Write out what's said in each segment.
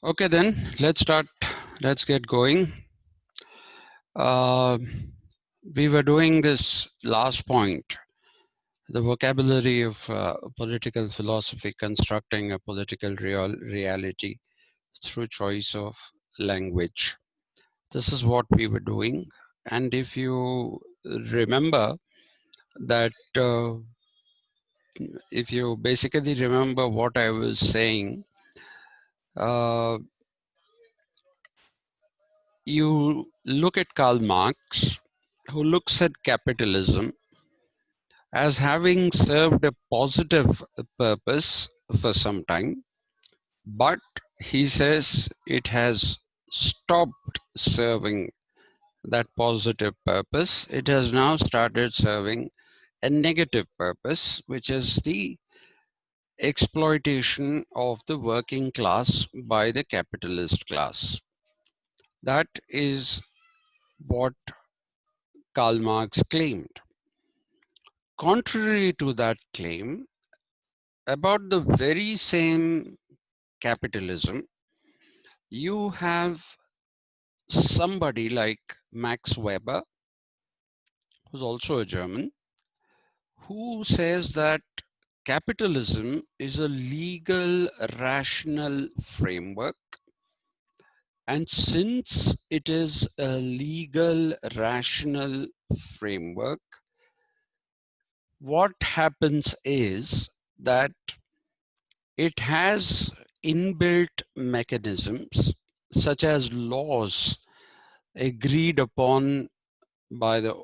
Okay, then let's start. Let's get going. Uh, we were doing this last point, the vocabulary of political philosophy, constructing a political reality through choice of language. This is what we were doing. And if you remember that, if you basically remember what I was saying, uh, you look at Karl Marx, who looks at capitalism as having served a positive purpose for some time, but he says it has stopped serving that positive purpose. It has now started serving a negative purpose, which is the exploitation of the working class by the capitalist class. That is what Karl Marx claimed. Contrary to that claim, about the very same capitalism, you have somebody like Max Weber, who's also a German, who says that capitalism is a legal, rational framework. And since it is a legal, rational framework, what happens is that it has inbuilt mechanisms such as laws agreed upon by the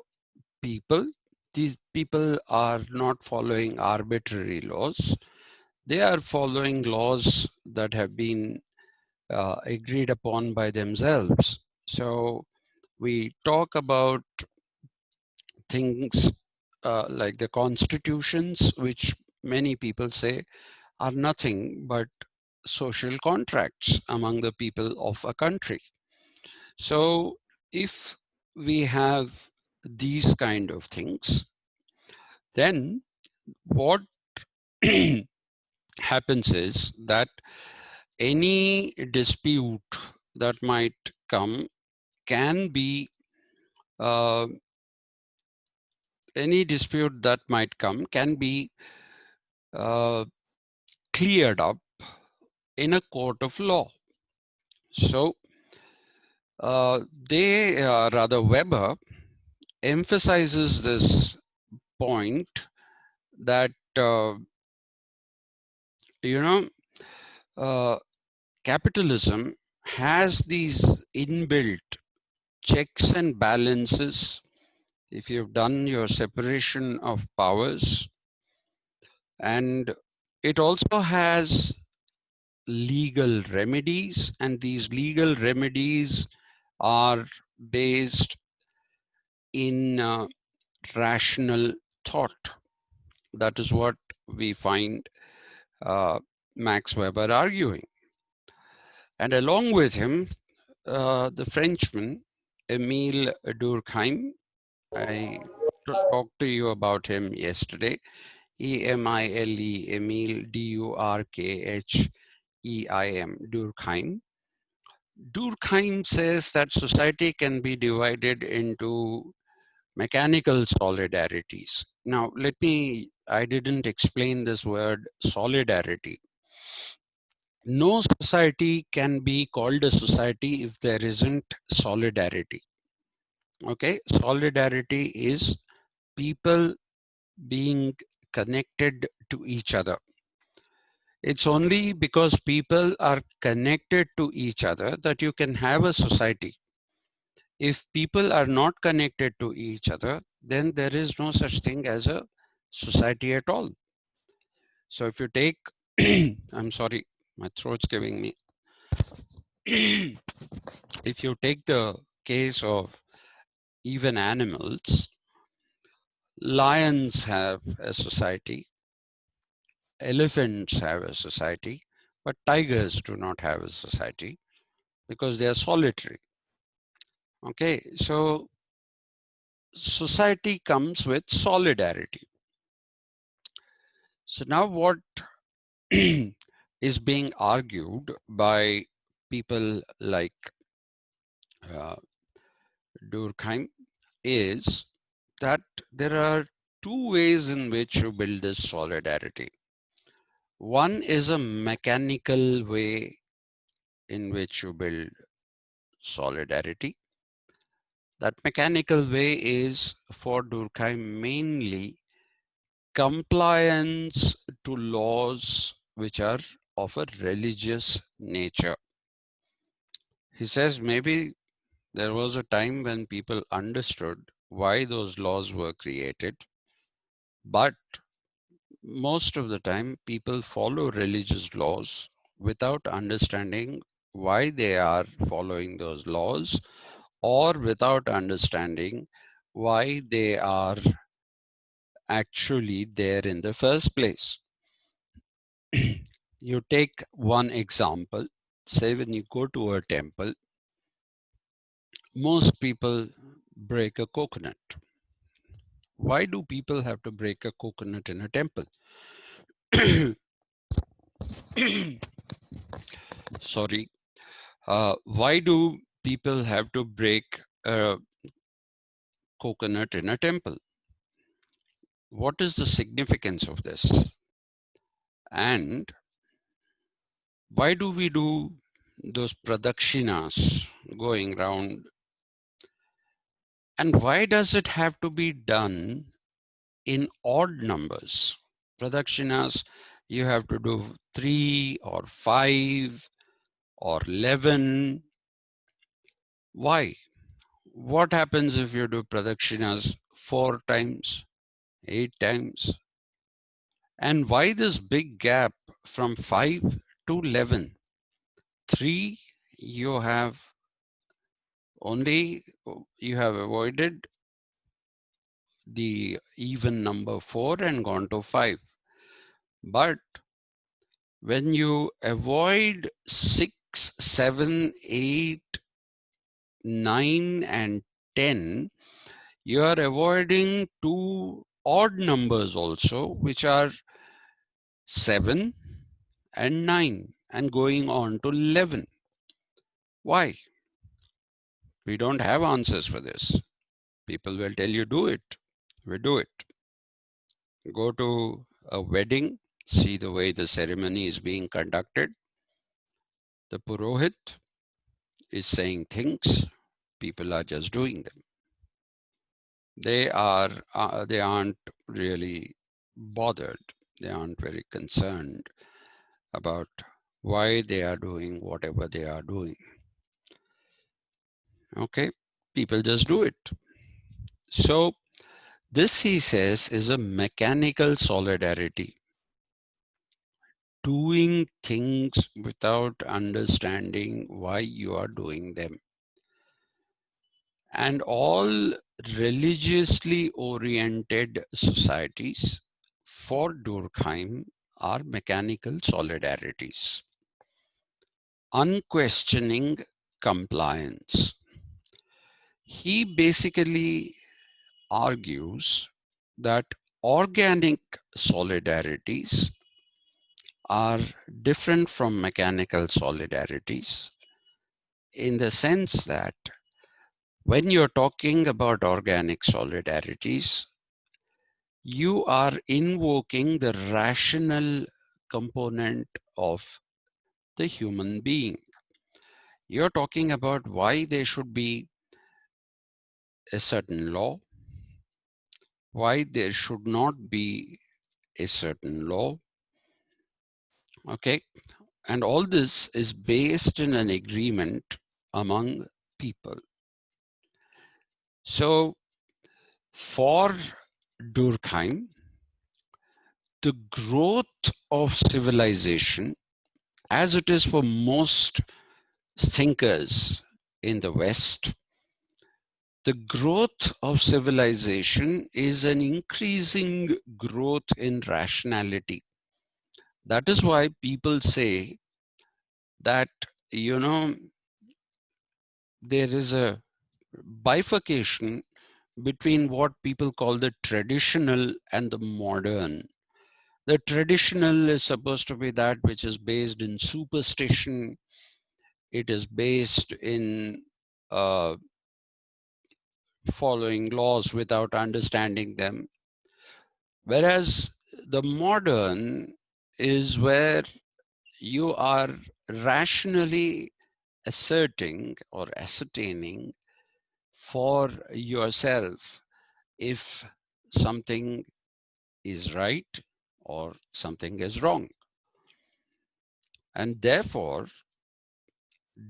people. These people are not following arbitrary laws. They are following laws that have been agreed upon by themselves. So we talk about things like the constitutions, which many people say are nothing but social contracts among the people of a country. So if we have these kind of things, then what happens is that any dispute that might come can be uh, any dispute that might come can be uh, cleared up in a court of law. So rather Weber emphasizes this point that you know uh, capitalism has these inbuilt checks and balances. If you've done your separation of powers, and it also has legal remedies, and these legal remedies are based in rational thought. That is what we find Max Weber arguing. And along with him, the Frenchman, Emile Durkheim. I talked to you about him yesterday. Emile, Emile, Durkheim, Durkheim. Durkheim says that society can be divided into mechanical solidarities. Now, I didn't explain this word solidarity. No society can be called a society if there isn't solidarity. Okay, solidarity is people being connected to each other. It's only because people are connected to each other that you can have a society. If people are not connected to each other, then there is no such thing as a society at all. So if you take, I'm sorry, my throat's giving me. If you take the case of even animals, lions have a society, elephants have a society, but tigers do not have a society because they are solitary. Okay, so society comes with solidarity. So now what is being argued by people like uh, Durkheim is that there are two ways in which you build this solidarity. One is a mechanical way in which you build solidarity. That mechanical way is for Durkheim mainly compliance to laws which are of a religious nature. He says maybe there was a time when people understood why those laws were created, but most of the time people follow religious laws without understanding why they are following those laws, or without understanding why they are actually there in the first place. You take one example, say when you go to a temple, most people break a coconut. Why do people have to break a coconut in a temple? Sorry. Why do people have to break a coconut in a temple? What is the significance of this? And why do we do those pradakshinas going round? And why does it have to be done in odd numbers? Pradakshinas, you have to do 3 or 5 or 11. Why? What happens if you do pradakshinas 4 times, 8 times? And why this big gap from 5 to 11? 3, you have avoided the even number 4 and gone to 5. But when you avoid 6, 7, 8, 9, and 10, you are avoiding 2 odd numbers also, which are 7 and 9, and going on to 11. Why? We don't have answers for this. People will tell you do it. We do it. Go to a wedding, see the way the ceremony is being conducted. The Purohit is saying things, people are just doing them. They aren't really bothered. They aren't very concerned about why they are doing whatever they are doing. Okay, people just do it. So this, he says, is a mechanical solidarity. Doing things without understanding why you are doing them. And all religiously oriented societies for Durkheim are mechanical solidarities. Unquestioning compliance. He basically argues that organic solidarities are different from mechanical solidarities in the sense that when you're talking about organic solidarities, you are invoking the rational component of the human being. You're talking about why there should be a certain law, why there should not be a certain law. Okay, and all this is based in an agreement among people. So for Durkheim, the growth of civilization, as it is for most thinkers in the West, the growth of civilization is an increasing growth in rationality. That is why people say that, there is a bifurcation between what people call the traditional and the modern. The traditional is supposed to be that which is based in superstition, it is based in following laws without understanding them. Whereas the modern is where you are rationally asserting or ascertaining for yourself if something is right or something is wrong. And therefore,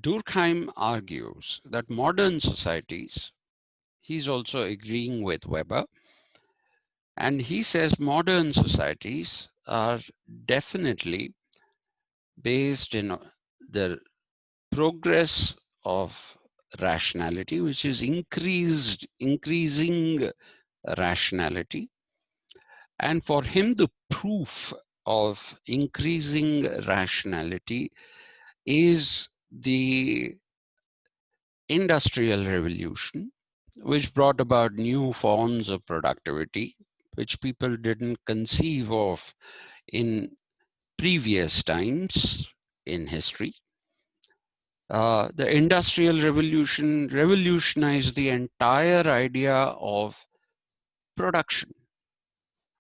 Durkheim argues that modern societies, he's also agreeing with Weber, and he says modern societies are definitely based in the progress of rationality, which is increasing rationality. And for him, the proof of increasing rationality is the Industrial Revolution, which brought about new forms of productivity, which people didn't conceive of in previous times in history. The Industrial Revolution revolutionized the entire idea of production.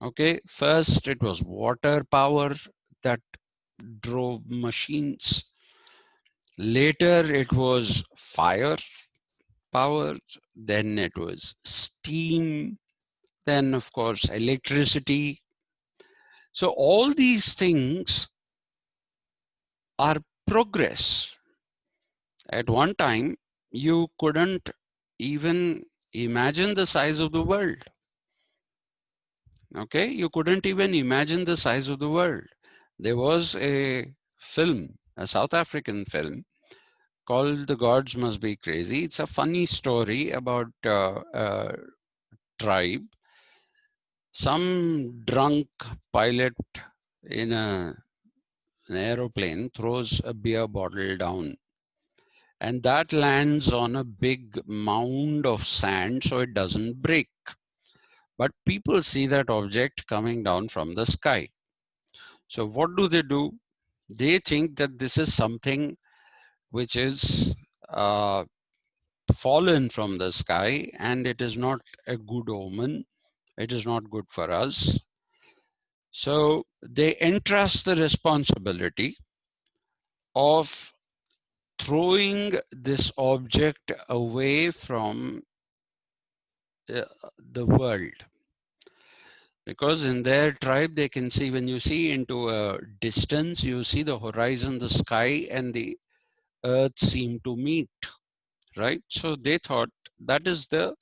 Okay, first it was water power that drove machines. Later it was fire power, then it was steam, then of course electricity. So all these things are progress. At one time, you couldn't even imagine the size of the world. Okay, you couldn't even imagine the size of the world. There was a film, a South African film called The Gods Must Be Crazy. It's a funny story about a tribe. Some drunk pilot in an aeroplane throws a beer bottle down, and that lands on a big mound of sand so it doesn't break. But people see that object coming down from the sky. So what do? They think that this is something which is fallen from the sky and it is not a good omen. It is not good for us. So they entrust the responsibility of throwing this object away from the world. Because in their tribe, they can see, when you see into a distance, you see the horizon, the sky, and the earth seem to meet, right? So they thought that is the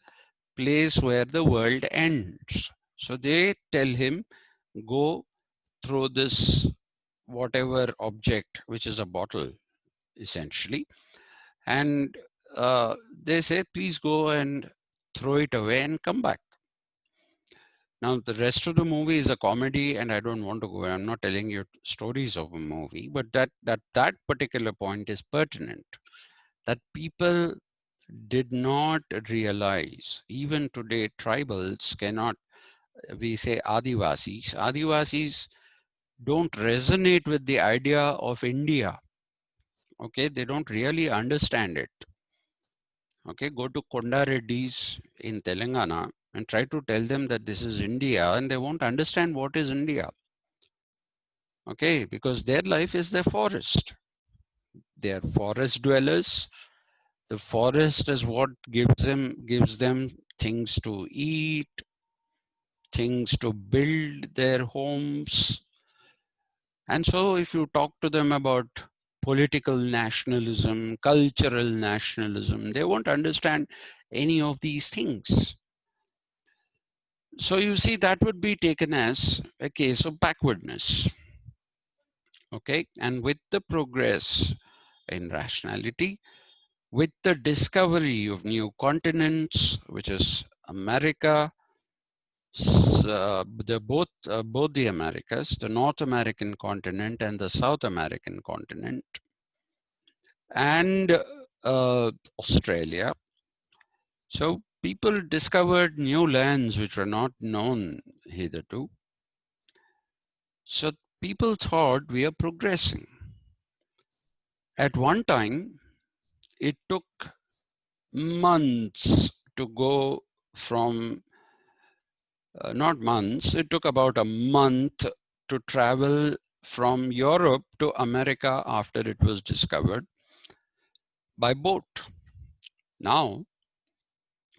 place where the world ends. So they tell him, go throw this whatever object, which is a bottle, essentially. And they say, please go and throw it away and come back. Now, the rest of the movie is a comedy, and I don't want to go. I'm not telling you stories of a movie, but that particular point is pertinent. That people did not realize, even today, tribals cannot. We say Adivasis. Adivasis don't resonate with the idea of India. Okay, they don't really understand it. Okay, go to Konda Reddys in Telangana and try to tell them that this is India, and they won't understand what is India. Okay, because their life is the forest. They are forest dwellers. The forest is what gives them things to eat, things to build their homes. And so if you talk to them about political nationalism, cultural nationalism, they won't understand any of these things. So you see, that would be taken as a case of backwardness. Okay, and with the progress in rationality, with the discovery of new continents, which is America, both the Americas, the North American continent and the South American continent, and Australia. So people discovered new lands which were not known hitherto. So people thought we are progressing. At one time, it took months to go from, not months, it took about a month to travel from Europe to America after it was discovered by boat. Now,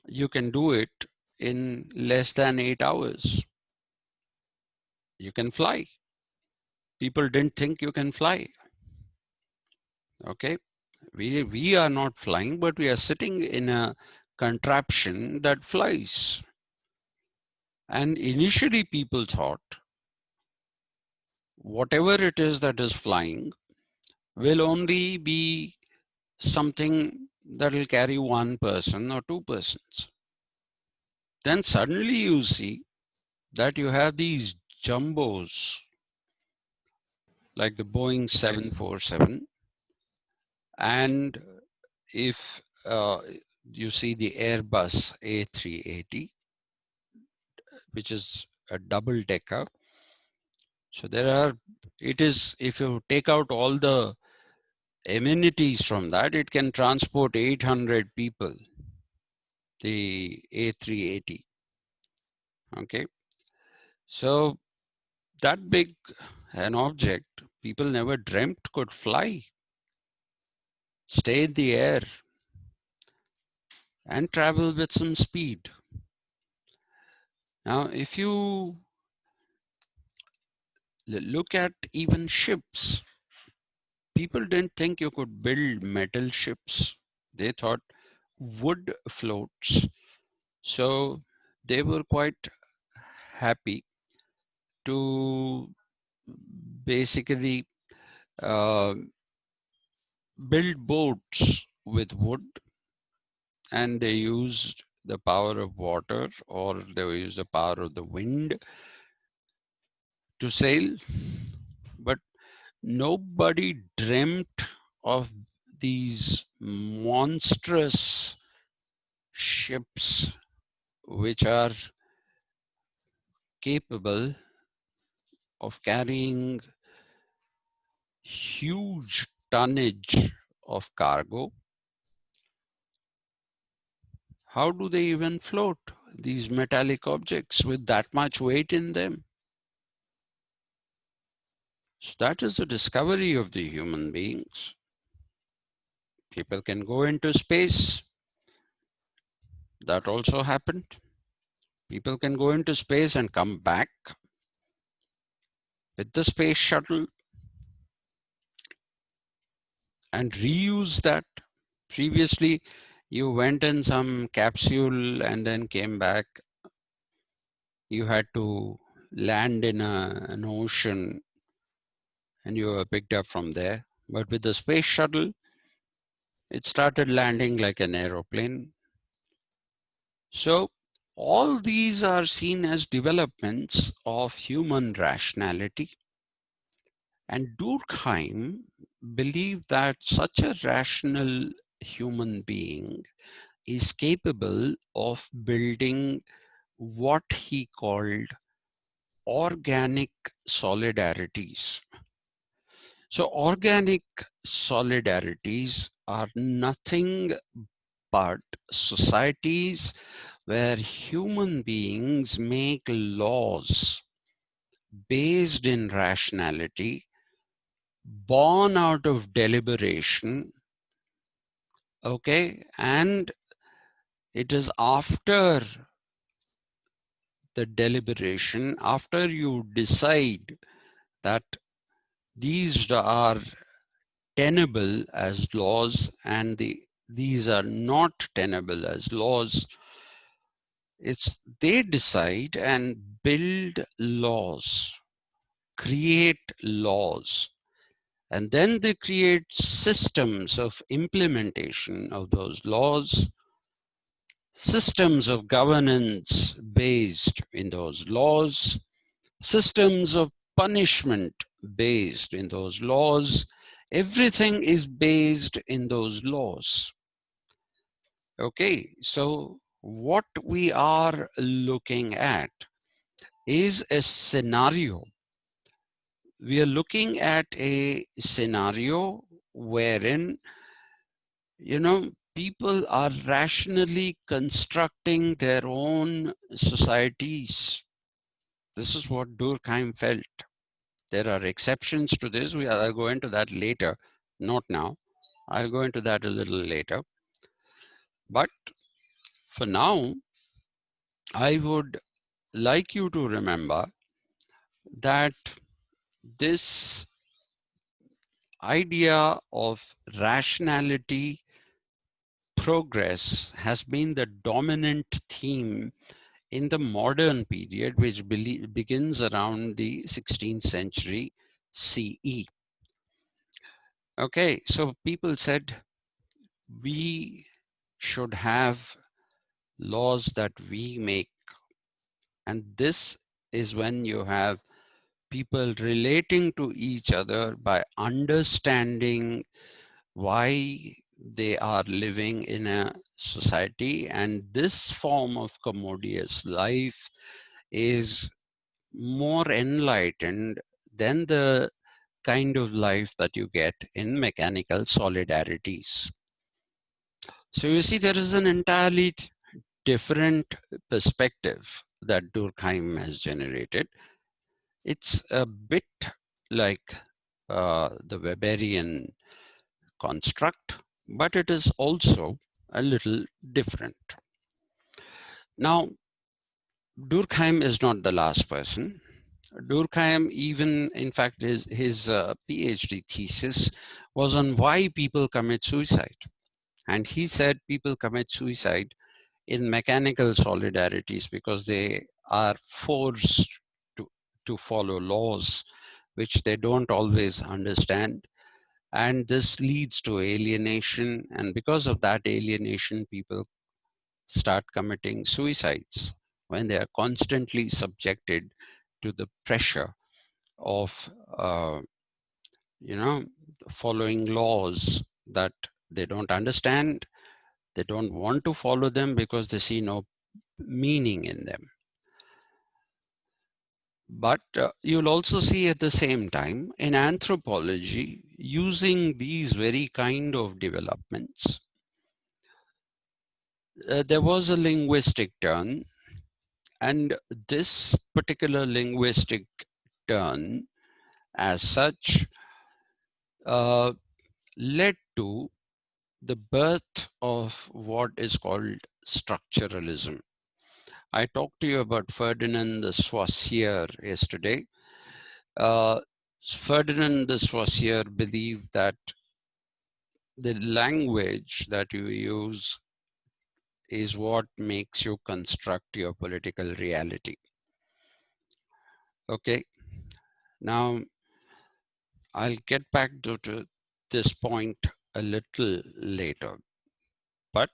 you can do it in less than 8 hours. You can fly. People didn't think you can fly. Okay. We are not flying, but we are sitting in a contraption that flies. And initially people thought whatever it is that is flying will only be something that will carry one person or two persons. Then suddenly you see that you have these jumbos like the Boeing 747, and if you see the Airbus A380, which is a double decker. So there are, it is, if you take out all the amenities from that, it can transport 800 people, the A380. Okay. So that big an object, people never dreamt could fly, stay in the air, and travel with some speed. Now, if you look at even ships, people didn't think you could build metal ships. They thought wood floats. So they were quite happy to basically uh, build boats with wood, and they used the power of water, or they used the power of the wind to sail. But nobody dreamt of these monstrous ships which are capable of carrying huge tonnage of cargo. How do they even float, these metallic objects with that much weight in them? So that is the discovery of the human beings. People can go into space. That also happened. People can go into space and come back with the space shuttle and reuse that. Previously, you went in some capsule and then came back. You had to land in an ocean and you were picked up from there. But with the space shuttle, it started landing like an aeroplane. So all these are seen as developments of human rationality. And Durkheim believed that such a rational human being is capable of building what he called organic solidarities. So organic solidarities are nothing but societies where human beings make laws based in rationality, born out of deliberation, okay, and it is after the deliberation, after you decide that these are tenable as laws and these are not tenable as laws, it's they decide and build laws, create laws, and then they create systems of implementation of those laws, systems of governance based in those laws, systems of punishment based in those laws. Everything is based in those laws. Okay, so what we are looking at is a scenario. We are looking at a scenario wherein You know, people are rationally constructing their own societies. This is what Durkheim felt. There are exceptions to this. I'll go into that later, not now. I'll go into that a little later. But for now, I would like you to remember that this idea of rationality progress has been the dominant theme in the modern period, which begins around the 16th century CE. Okay, so people said we should have laws that we make. And this is when you have people relating to each other by understanding why they are living in a society. And this form of commodious life is more enlightened than the kind of life that you get in mechanical solidarities. So you see, there is an entirely different perspective that Durkheim has generated. It's a bit like the Weberian construct, but it is also a little different. Now, Durkheim is not the last person. Durkheim, even in fact, his PhD thesis was on why people commit suicide. And he said people commit suicide in mechanical solidarities because they are forced to follow laws which they don't always understand. And this leads to alienation. And because of that alienation, people start committing suicides when they are constantly subjected to the pressure of, you know, following laws that they don't understand. They don't want to follow them because they see no meaning in them. But you'll also see at the same time in anthropology, using these very kind of developments, there was a linguistic turn, and this particular linguistic turn as such uh, led to the birth of what is called structuralism. I talked to you about Ferdinand de Saussure yesterday. Ferdinand de Saussure believed that the language that you use is what makes you construct your political reality. Okay, now I'll get back to this point a little later. But,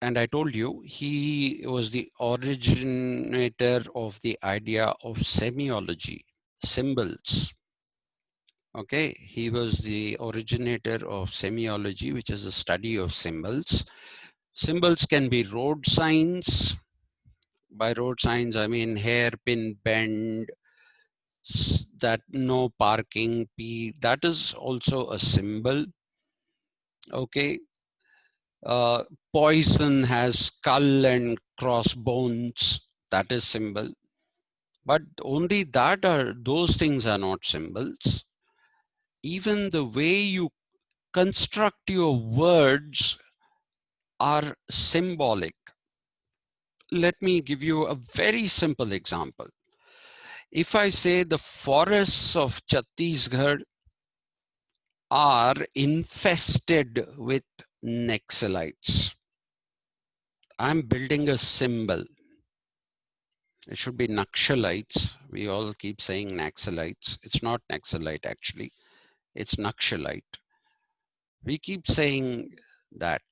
and I told you, he was the originator of the idea of semiology, symbols. Okay, he was the originator of semiology, which is a study of symbols. Symbols can be road signs. By road signs, I mean hairpin bend, that no parking P, that is also a symbol. Okay, poison has skull and crossbones, that is symbol. But only that are, those things are not symbols. Even the way you construct your words are symbolic. Let me give you a very simple example. If I say the forests of Chhattisgarh are infested with Naxalites, I'm building a symbol. It should be Naxalites. We all keep saying Naxalites. It's not Naxalite actually. It's Naxalite. We keep saying that.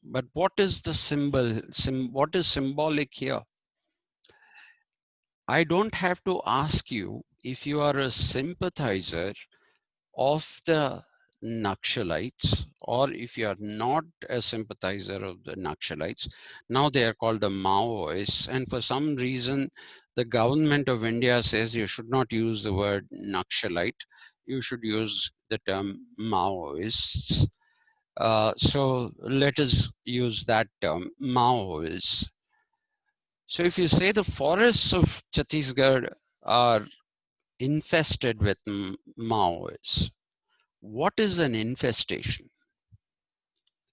But what is the symbol? What is symbolic here? I don't have to ask you if you are a sympathizer of the Naxalites or if you are not a sympathizer of the Naxalites. Now they are called the Maoists, and for some reason the government of India says you should not use the word Naxalite. you should use the term Maoists. So let us use that term, Maoists. So if you say the forests of Chhattisgarh are infested with Maoists, what is an infestation?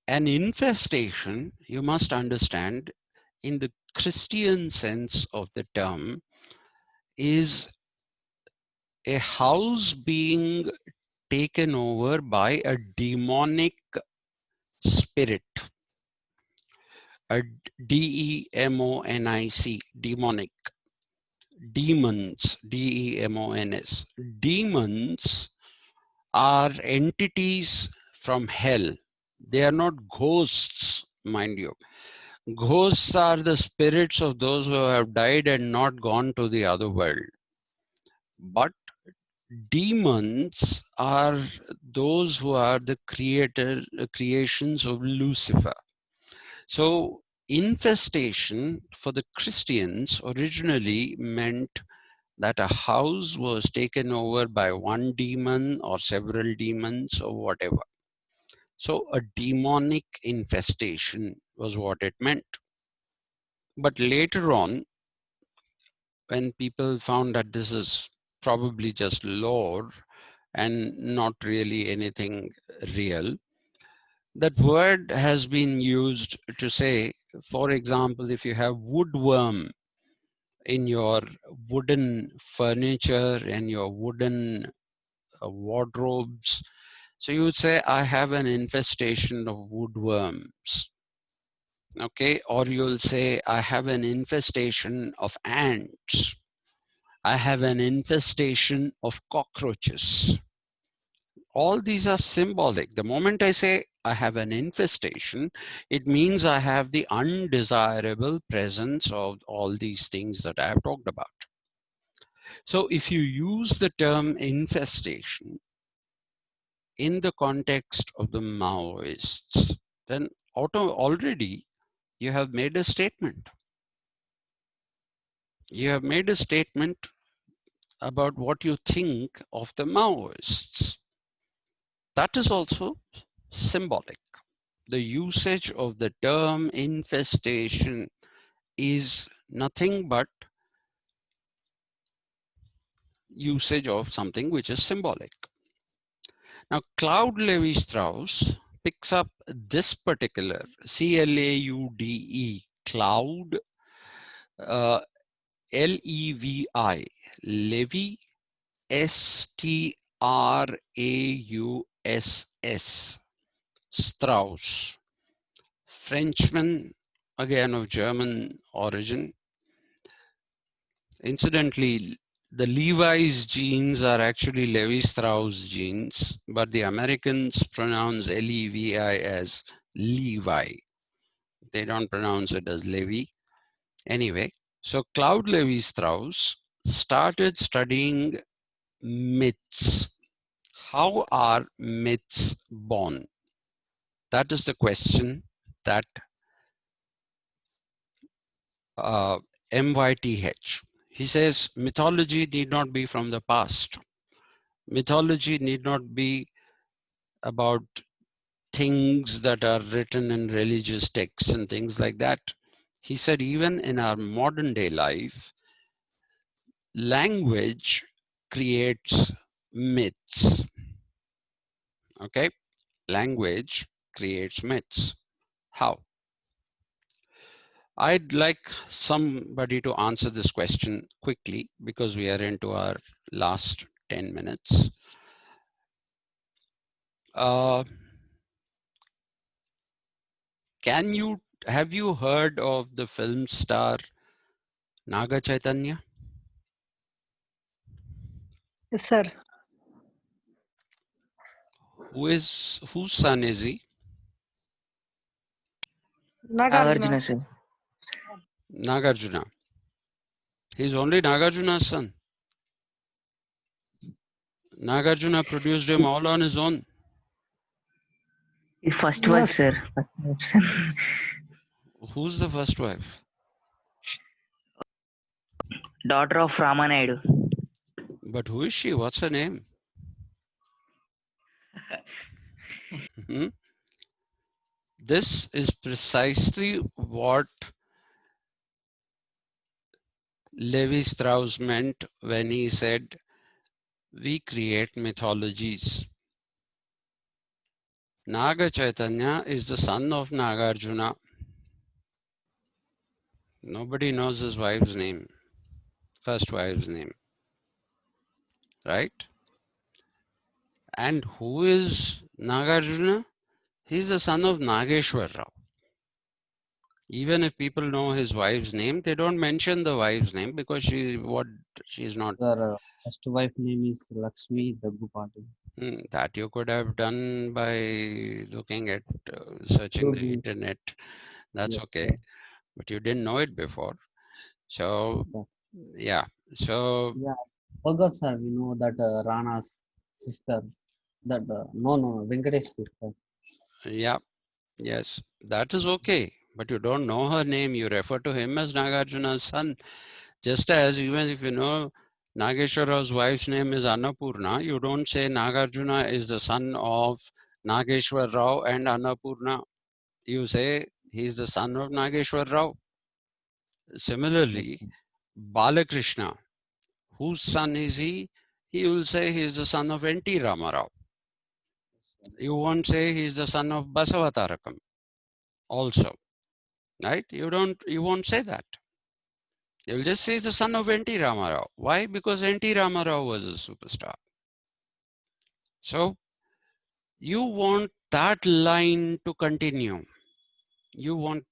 An infestation, you must understand, in the Christian sense of the term, is a house being taken over by a demonic spirit, a demonic, demonic, demons, demons. Demons are entities from hell. They are not ghosts, mind you. Ghosts are the spirits of those who have died and not gone to the other world. But demons are those who are the creations of Lucifer. So infestation for the Christians originally meant that a house was taken over by one demon or several demons or whatever. So a demonic infestation was what it meant. But later on, when people found that this is probably just lore and not really anything real, that word has been used to say, for example, if you have woodworm in your wooden furniture and your wooden wardrobes, so you would say, I have an infestation of woodworms. Okay, or you'll say, I have an infestation of ants. I have an infestation of cockroaches. All these are symbolic. The moment I say I have an infestation, it means I have the undesirable presence of all these things that I have talked about. So if you use the term infestation in the context of the Maoists, then already you have made a statement. You have made a statement about what you think of the Maoists. That is also symbolic. The usage of the term infestation is nothing but usage of something which is symbolic. Now, Claude Levi-Strauss picks up this particular C-L-A-U-D-E, Cloud, L-E-V-I, Levi, S-T-R-A-U-S-S, Strauss, Frenchman, again of German origin. Incidentally, the Levi's genes are actually Levi-Strauss genes, but the Americans pronounce L-E-V-I as Levi. They don't pronounce it as Levi. Anyway, so Claude Levi-Strauss started studying myths. How are myths born? That is the question that MYTH. He says mythology need not be from the past. Mythology need not be about things that are written in religious texts and things like that. He said even in our modern day life, language creates myths. Okay? Language creates myths. How? I'd like somebody to answer this question quickly because we are into our last 10 minutes. Have you heard of the film star Naga Chaitanya? Yes, sir. Whose son is he? Nagarjuna. Nagarjuna, sir. Nagarjuna. He's only Nagarjuna's son. Nagarjuna produced him all on his own. His first No, wife, sir. First wife, sir. Who's the first wife? Daughter of Ramanaidu. But who is she? What's her name? Hmm? This is precisely what Levi Strauss meant when he said, we create mythologies. Naga Chaitanya is the son of Nagarjuna. Nobody knows his wife's name, first wife's name, right? And who is Nagarjuna? He's the son of Nageshwar Rao. Even if people know his wife's name, they don't mention the wife's name because she's not. Sir, first wife name is Lakshmi Daggupati. That you could have done by looking at searching Should the be, internet. That's yes, okay, sir. but you didn't know it before. So Sir. yeah, so Yeah, forgot, sir. We know that Rana's sister. That no, Venkatesh sister. yeah, yes, that is okay. But you don't know her name. You refer to him as Nagarjuna's son. Just as even if you know Nageshwara's wife's name is Annapurna, you don't say Nagarjuna is the son of Nageshwar Rao and Annapurna. You say he's the son of Nageshwar Rao. Yes, Similarly, sir. Balakrishna, whose son is he? He will say he is the son of N.T. Ramarao. You won't say he is the son of Basavatarakam also, right? You won't say that. You'll just say he's the son of N.T. Ramarao. Why? Because N.T. Ramarao was a superstar. So you want that line to continue. You want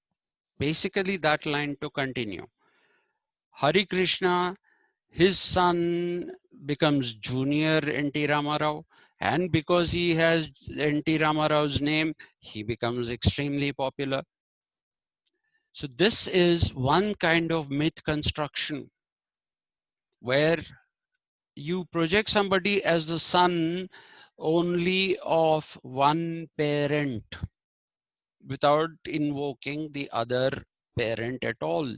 basically that line to continue. Hari Krishna, his son becomes Junior N.T. Ramarao, and because he has N.T. Ramarao's name, he becomes extremely popular. So this is one kind of myth construction where you project somebody as the son only of one parent without invoking the other parent at all.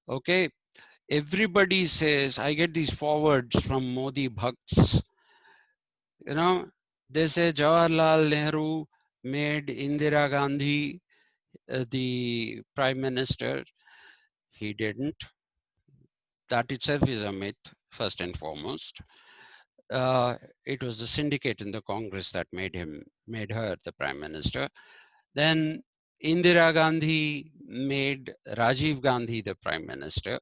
Okay, everybody says, I get these forwards from Modi Bhakts, you know, they say Jawaharlal Nehru made Indira Gandhi the prime minister. He didn't. That itself is a myth, first and foremost. It was the syndicate in the Congress that made her the prime minister. Then Indira Gandhi made Rajiv Gandhi the prime minister,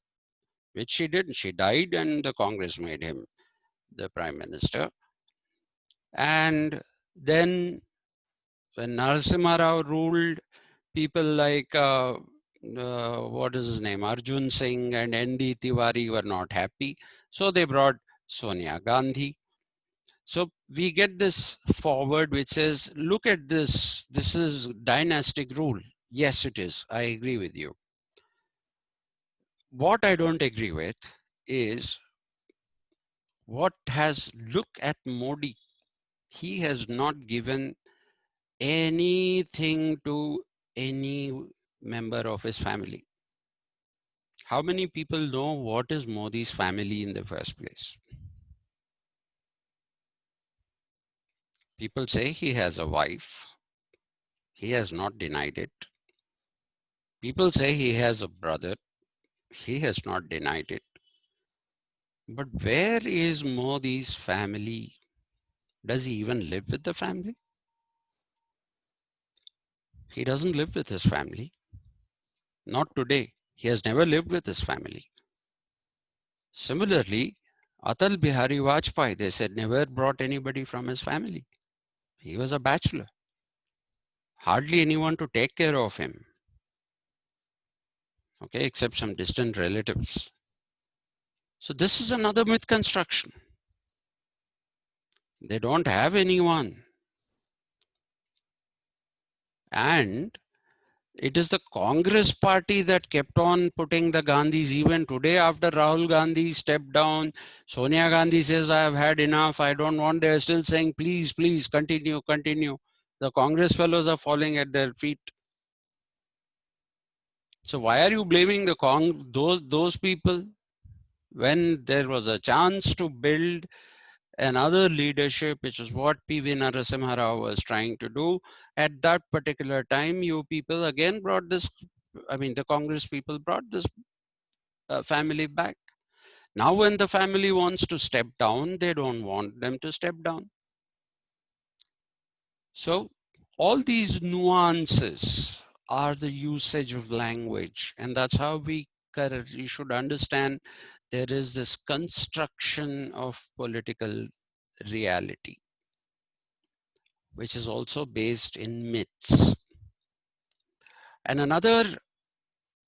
which she didn't. She died and the Congress made him the prime minister. And then when Narasimha Rao ruled, people like, what is his name, Arjun Singh and N.D. Tiwari were not happy. So they brought Sonia Gandhi. So we get this forward which says, look at this, this is dynastic rule. Yes, it is. I agree with you. What I don't agree with is look at Modi. He has not given anything to any member of his family. How many people know what is Modi's family in the first place? People say he has a wife. He has not denied it. People say he has a brother. He has not denied it. But where is Modi's family? Does he even live with the family? He doesn't live with his family. Not today. He has never lived with his family. Similarly, Atal Bihari Vajpayee, they said, never brought anybody from his family. He was a bachelor. Hardly anyone to take care of him. Okay, except some distant relatives. So this is another myth construction. They don't have anyone. And it is the Congress party that kept on putting the Gandhis. Even today, after Rahul Gandhi stepped down, Sonia Gandhi says, I have had enough. I don't want. They're still saying, please, please, continue, continue. The Congress fellows are falling at their feet. So why are you blaming those people when there was a chance to build another leadership, which is what P.V. Narasimha Rao was trying to do. At that particular time, you people again brought this, I mean, the Congress people brought this family back. Now, when the family wants to step down, they don't want them to step down. So, all these nuances are the usage of language, and that's how we should understand there is this construction of political reality, which is also based in myths. And another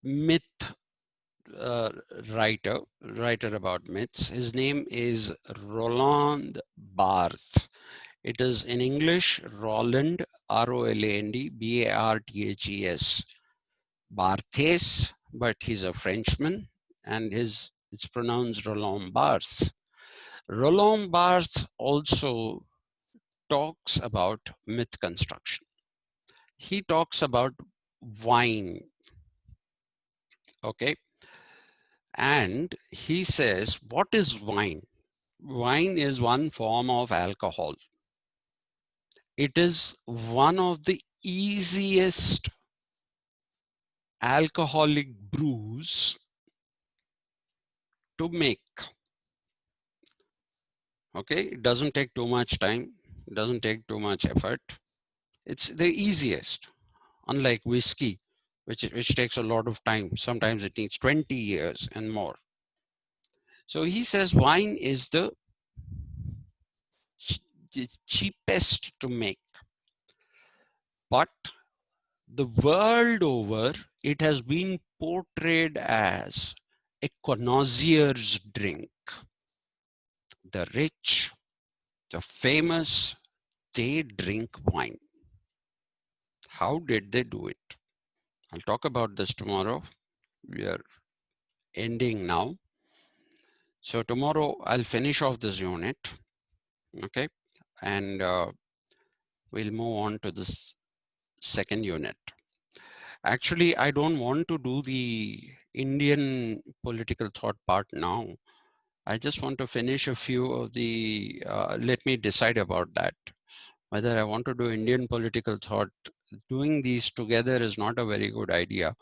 myth uh, writer about myths, his name is Roland Barthes. It is in English, Roland, R-O-L-A-N-D, B-A-R-T-H-E-S, Barthes, but he's a Frenchman, and it's pronounced Roland Barthes. Roland Barthes also talks about myth construction. He talks about wine, okay? And he says, what is wine? Wine is one form of alcohol. It is one of the easiest alcoholic brews to make. Okay, it doesn't take too much time, it doesn't take too much effort. It's the easiest, unlike whiskey, which takes a lot of time. Sometimes it needs 20 years and more. So he says wine is the cheapest to make. But the world over, it has been portrayed as a connoisseur's drink. The rich, the famous, they drink wine. How did they do it? I'll talk about this tomorrow. We are ending now. So tomorrow I'll finish off this unit, okay? And we'll move on to this second unit. Actually, I don't want to do the Indian political thought part now. I just want to finish a few of the, let me decide about that. Whether I want to do Indian political thought, doing these together is not a very good idea.